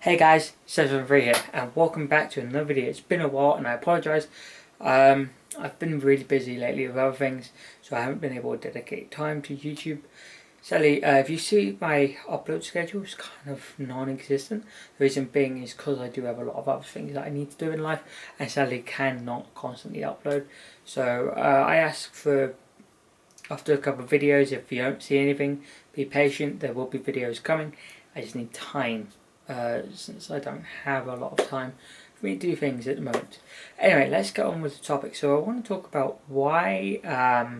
Hey guys, 7 here, and welcome back to another video. It's been a while, and I apologise. I've been really busy lately with other things, so I haven't been able to dedicate time to YouTube. Sadly, if you see my upload schedule, it's kind of non-existent. The reason being is because I do have a lot of other things that I need to do in life, and sadly cannot constantly upload. So I ask for, after a couple of videos, if you don't see anything, be patient. There will be videos coming. I just need time. Since I don't have a lot of time for me to do things at the moment. Anyway, let's get on with the topic. So I want to talk about why, how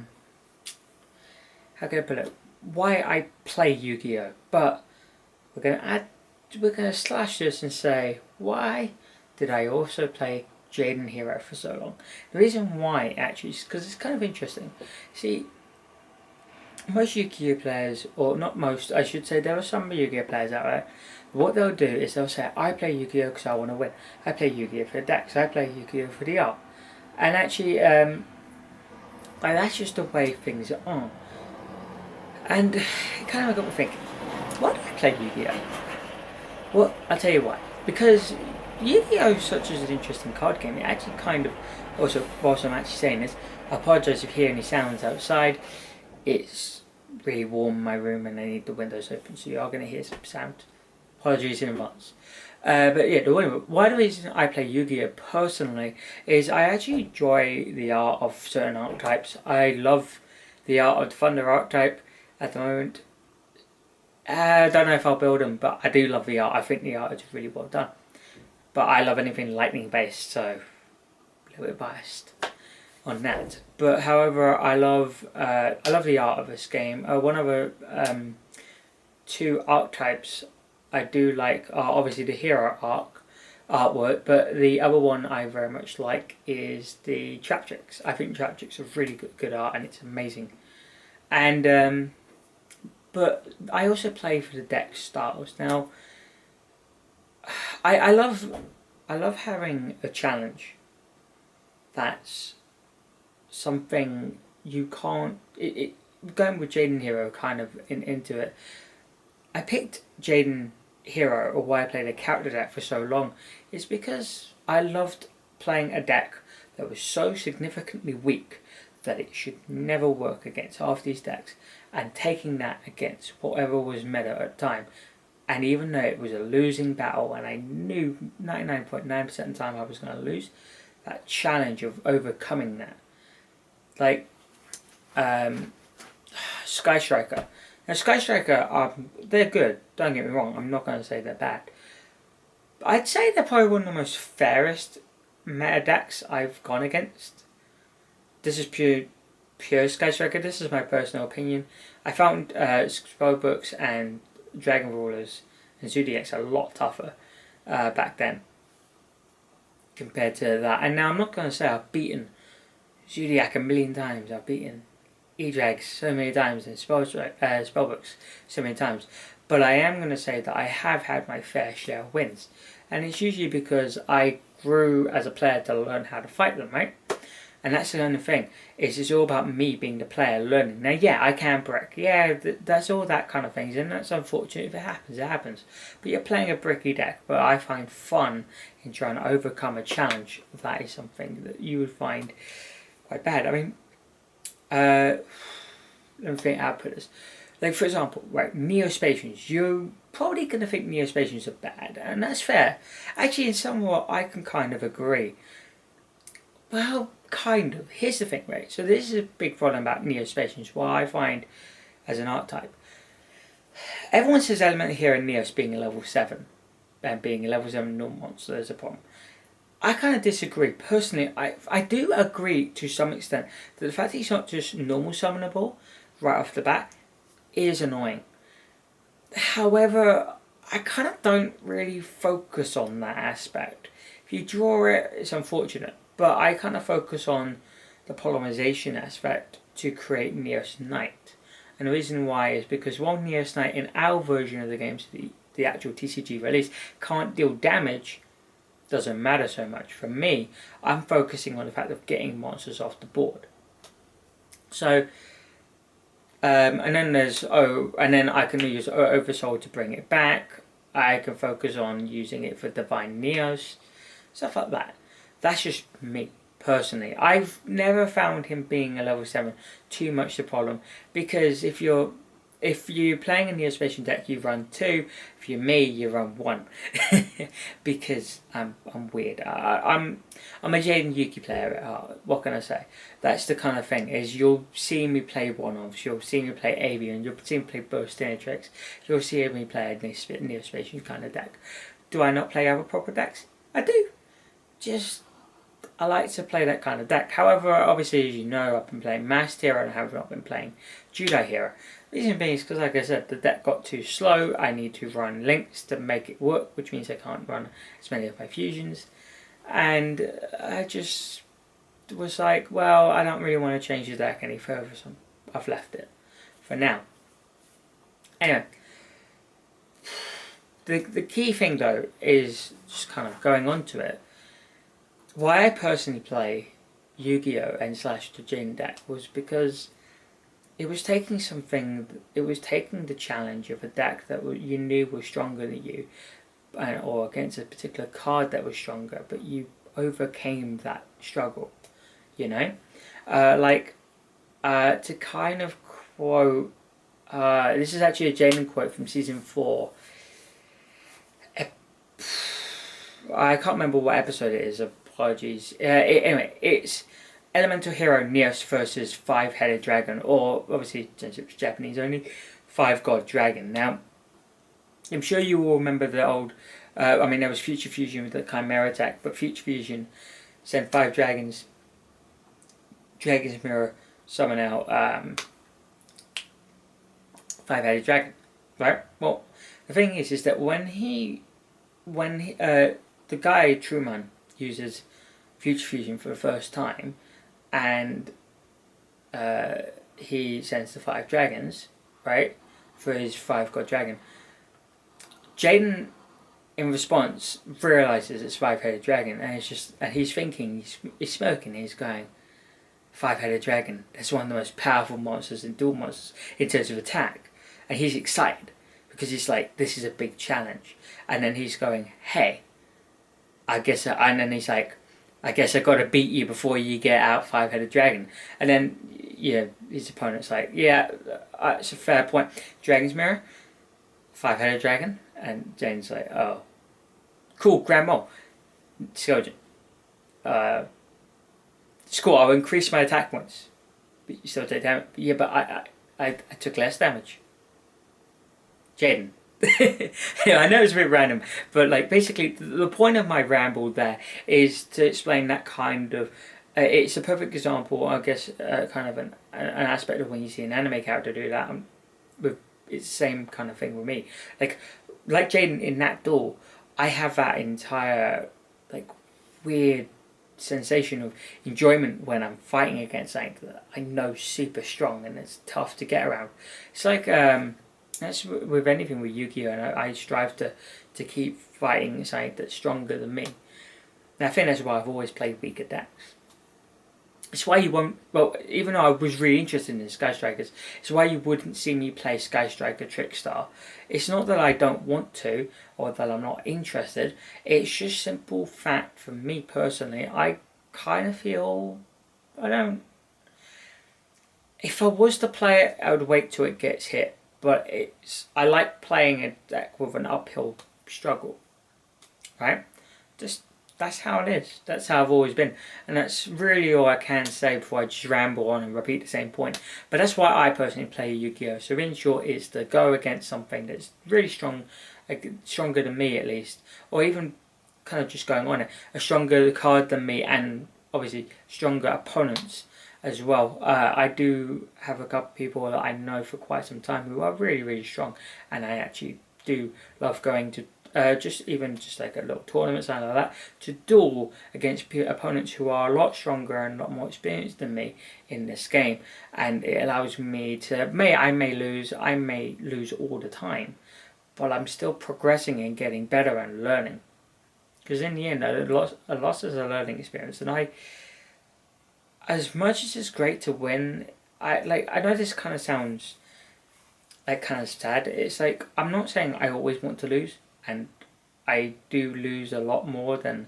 can I put it, why I play Yu-Gi-Oh! But we're gonna slash this and say, why did I also play Jaden Hero for so long? The reason why, actually, is because it's kind of interesting. See, most Yu-Gi-Oh! Players, or not most, I should say, there are some Yu-Gi-Oh! Players out there. What they'll do is they'll say, I play Yu-Gi-Oh! Because I want to win. I play Yu-Gi-Oh! For the decks. I play Yu-Gi-Oh! For the art. And actually, like, that's just the way things are. And it kind of got me thinking, why do I play Yu-Gi-Oh? Well, I'll tell you why. Because Yu-Gi-Oh! Is such an interesting card game. It actually kind of, also, whilst I'm actually saying this, I apologise if you hear any sounds outside. It's really warm in my room and I need the windows open, so you are going to hear some sound. Apologies in advance. But yeah, why the reason I play Yu-Gi-Oh! Personally is I actually enjoy the art of certain archetypes. I love the art of the Thunder archetype at the moment. I don't know if I'll build them, but I do love the art. I think the art is really well done. But I love anything lightning based, so a little bit biased on that. But however, I love the art of this game. One of the two archetypes I do like are obviously the hero artwork, but the other one I very much like is the Traptrix. I think Traptrix are really good art and it's amazing. And but I also play for the deck styles. Now I love having a challenge that's something you can't. Going with Jaden Hero kind of into it. I picked Jaden Hero, or why I played a character deck for so long, is because I loved playing a deck that was so significantly weak that it should never work against half these decks, and taking that against whatever was meta at the time. And even though it was a losing battle, and I knew 99.9% of the time I was going to lose, that challenge of overcoming that. Like, Sky Striker. Now, Sky Striker, they're good, don't get me wrong, I'm not going to say they're bad. But I'd say they're probably one of the most fairest meta decks I've gone against. This is pure Sky Striker, this is my personal opinion. I found Spellbooks and Dragon Rulers and Zodiacs a lot tougher back then compared to that. And now I'm not going to say I've beaten Zodiac a million times, I've beaten E-Drags so many times and Spellbooks so many times, but I am going to say that I have had my fair share of wins, and it's usually because I grew as a player to learn how to fight them, right? And that's the only thing, is it's all about me being the player learning. Now yeah, I can brick, yeah, that's all that kind of things, and that's unfortunate. If it happens, it happens, but you're playing a bricky deck. But I find fun in trying to overcome a challenge. That is something that you would find quite bad. I mean, let me think how to put this. Like, for example, right, Neospatians. You're probably going to think Neospatians are bad, and that's fair. Actually, in somewhat, I can kind of agree. Well, kind of. Here's the thing, right? So this is a big problem about Neospatians, what I find as an archetype. Everyone says Elemental Hero Neos being a level 7, and being a level 7 normal monster is a problem. I kind of disagree. Personally, I do agree to some extent that the fact that he's not just normal summonable right off the bat is annoying. However, I kind of don't really focus on that aspect. If you draw it, it's unfortunate, but I kind of focus on the polymerization aspect to create Neos Knight. And the reason why is because while Neos Knight in our version of the game, so the actual TCG release, can't deal damage, doesn't matter so much. For me, I'm focusing on the fact of getting monsters off the board. So, and then there's and then I can use Oversoul to bring it back. I can focus on using it for Divine Neos, stuff like that. That's just me, personally. I've never found him being a level 7 too much the problem, because if you're playing a Neospatial deck, you run 2. If you're me, you run 1. Because I'm weird. I'm a Jaden Yuki player at heart. What can I say? That's the kind of thing, is you'll see me play one-offs, you'll see me play Avian, you'll see me play Burst Tricks, you'll see me play a Neospatial kind of deck. Do I not play other proper decks? I do. Just, I like to play that kind of deck. However, obviously, as you know, I've been playing Master Hero and I have not been playing Jaden Hero. Reason being is because, like I said, the deck got too slow. I need to run links to make it work, which means I can't run as many of my fusions. And I just was like, well, I don't really want to change the deck any further, so I've left it for now. Anyway, the key thing though is just kind of going on to it. Why I personally play Yu-Gi-Oh! And / the Jaden deck was because it was taking the challenge of a deck that you knew was stronger than you, or against a particular card that was stronger, but you overcame that struggle, you know? To kind of quote, this is actually a Jaden quote from Season 4. I can't remember what episode it is, apologies. Anyway, it's Elemental Hero Neos versus 5-headed dragon, or obviously, since it was Japanese only, 5-god dragon. Now, I'm sure you all remember the old, there was Future Fusion with the Chimera attack, but Future Fusion sent 5 dragons, Dragon's Mirror, summon out 5-headed dragon, right? Well, the thing is that when the guy, Truman, uses Future Fusion for the first time, and he sends the 5 dragons, right, for his 5-god dragon, Jaden, in response, realizes it's 5-headed dragon, and he's thinking, he's smoking, he's going, 5-headed dragon, that's one of the most powerful monsters and dual monsters in terms of attack, and he's excited because he's like, this is a big challenge, and then he's going, hey, and then he's like, I guess I got to beat you before you get out 5-headed dragon. And then, his opponent's like, yeah, it's a fair point. Dragon's Mirror, 5-headed dragon. And Jane's like, oh, cool, Grandma. Skojin. It's cool, I'll increase my attack points. But you still take damage. Yeah, but I took less damage. Jaden. I know it's a bit random, but basically the point of my ramble there is to explain that kind of it's a perfect example, I guess, kind of an aspect of when you see an anime character do that. It's the same kind of thing with me, like Jaden in that duel. I have that entire weird sensation of enjoyment when I'm fighting against something that I know super strong and it's tough to get around. It's like that's with anything with Yu-Gi-Oh! And I strive to keep fighting something that's stronger than me. And I think that's why I've always played weaker decks. It's why you won't, well, even though I was really interested in Sky Strikers, it's why you wouldn't see me play Sky Striker Trickstar. It's not that I don't want to, or that I'm not interested, it's just simple fact for me personally, I kind of feel, if I was to play it, I would wait till it gets hit. But I like playing a deck with an uphill struggle, right? That's how it is. That's how I've always been. And that's really all I can say before I just ramble on and repeat the same point. But that's why I personally play Yu-Gi-Oh! So in short, it's to go against something that's really strong, stronger than me at least, or even kind of just going on it, a stronger card than me, and obviously stronger opponents as well. I do have a couple of people that I know for quite some time who are really, really strong, and I actually do love going to just like a little tournament, something like that, to duel against opponents who are a lot stronger and a lot more experienced than me in this game, and it allows me to, I may lose all the time, but I'm still progressing and getting better and learning, because in the end, a loss is a learning experience, and as much as it's great to win, I know this kind of sounds kind of sad. It's I'm not saying I always want to lose. and I do lose a lot more than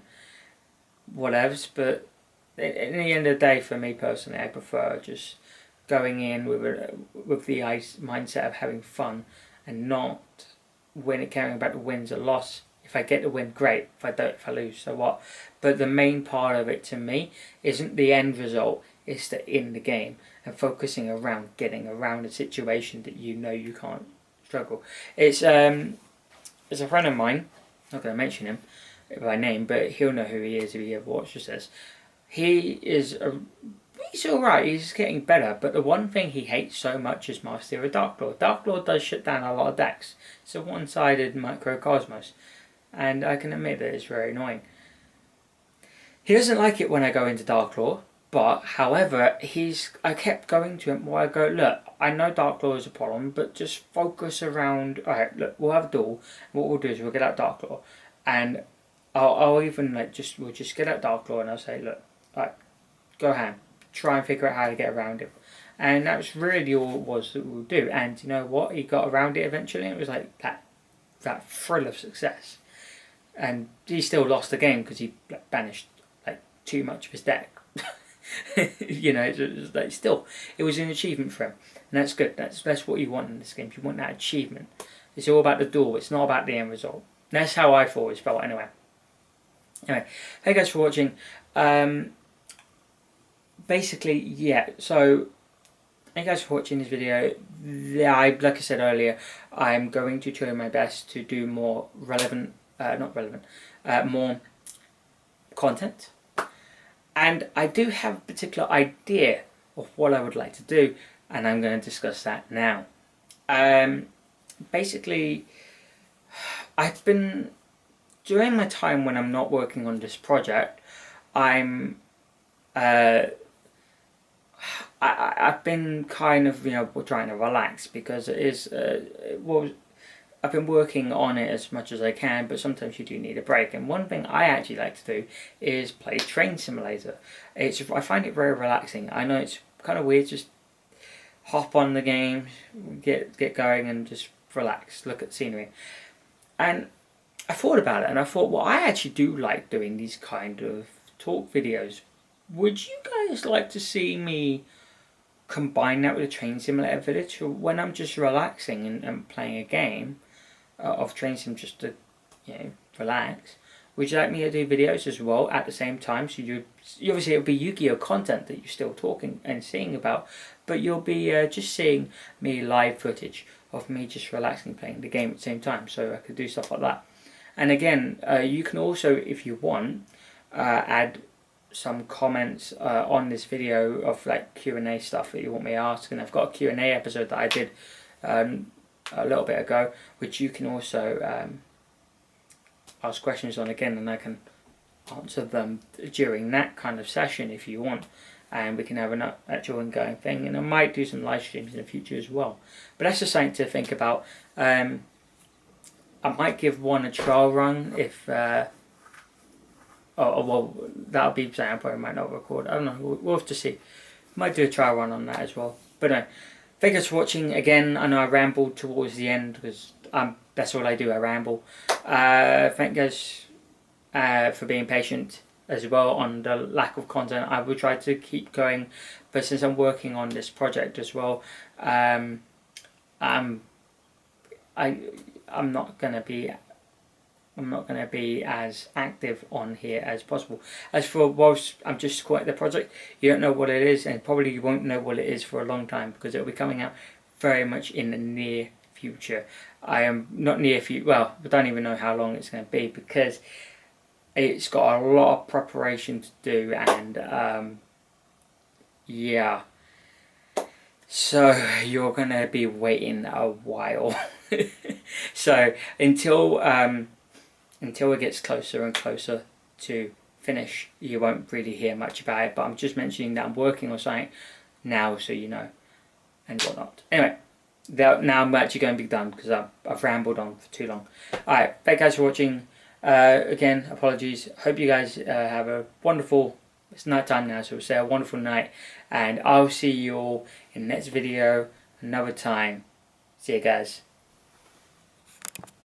whatevs, but in the end of the day, for me personally, I prefer just going in with the mindset of having fun and not caring about the wins or loss. If I get the win, great. If I don't, if I lose, so what? But the main part of it to me isn't the end result, it's the in the game and focusing around getting around a situation that you know you can't struggle. It's a friend of mine, not going to mention him by name, but he'll know who he is if he ever watches this. He's alright, he's getting better, but the one thing he hates so much is Master of Dark Lord. Dark Lord does shut down a lot of decks. It's a one-sided microcosmos, and I can admit that it's very annoying. He doesn't like it when I go into Dark Lord, but however, I kept going to him while I go, look, I know Dark Lord is a problem, but just focus around, alright, look, we'll have a duel, what we'll do is we'll get out Dark Lord, and I'll even we'll just get out Dark Lord and I'll say, look, alright, go ham. Try and figure out how to get around him. And that was really all it was that we'll do. And you know what? He got around it eventually, and it was like that thrill of success. And he still lost the game because he banished like too much of his deck. You know, it was like still, it was an achievement for him, and that's good. That's what you want in this game. You want that achievement. It's all about the duel. It's not about the end result. And that's how I've always felt anyway. Anyway, thank you guys for watching. Basically, yeah, so thank you guys for watching this video. Like I said earlier, I'm going to try my best to do more more content. And I do have a particular idea of what I would like to do, and I'm going to discuss that now. Basically, I've been, during my time when I'm not working on this project, I've been kind of, trying to relax because it is, I've been working on it as much as I can, but sometimes you do need a break. And one thing I actually like to do is play Train Simulator. I find it very relaxing. I know it's kind of weird, just hop on the game, get going and just relax, look at the scenery. And I thought about it and I thought, well, I actually do like doing these kind of talk videos. Would you guys like to see me combine that with a Train Simulator video when I'm just relaxing and playing a game of Train Sim just to, relax? Would you like me to do videos as well at the same time? So obviously it'll be Yu-Gi-Oh content that you're still talking and seeing about, but you'll be just seeing me live footage of me just relaxing playing the game at the same time. So I could do stuff like that. And again, you can also, if you want, add some comments on this video of like Q&A stuff that you want me to ask, and I've got a Q&A episode that I did a little bit ago, which you can also ask questions on again, and I can answer them during that kind of session if you want, and we can have an actual ongoing thing, and I might do some live streams in the future as well. But that's just something to think about. I might give one a trial run if well, that'll be something I probably might not record. I don't know, we'll have to see. Might do a trial run on that as well. But no, thank you for watching again. I know I rambled towards the end because that's all I do, I ramble. Thank you guys for being patient as well on the lack of content. I will try to keep going, but since I'm working on this project as well, I'm not going to be as active on here as possible. As for whilst I'm just quitting the project, you don't know what it is, and probably you won't know what it is for a long time because it'll be coming out very much in the near future. I am not near future. Well, I don't even know how long it's going to be because it's got a lot of preparation to do, and yeah. So you're going to be waiting a while. So until it gets closer and closer to finish, you won't really hear much about it, but I'm just mentioning that I'm working on something now so you know, and whatnot. Anyway, now I'm actually going to be done because I've rambled on for too long. Alright, thank you guys for watching. Again, apologies. Hope you guys have a wonderful, it's night time now, so we'll say a wonderful night, and I'll see you all in the next video another time. See you guys.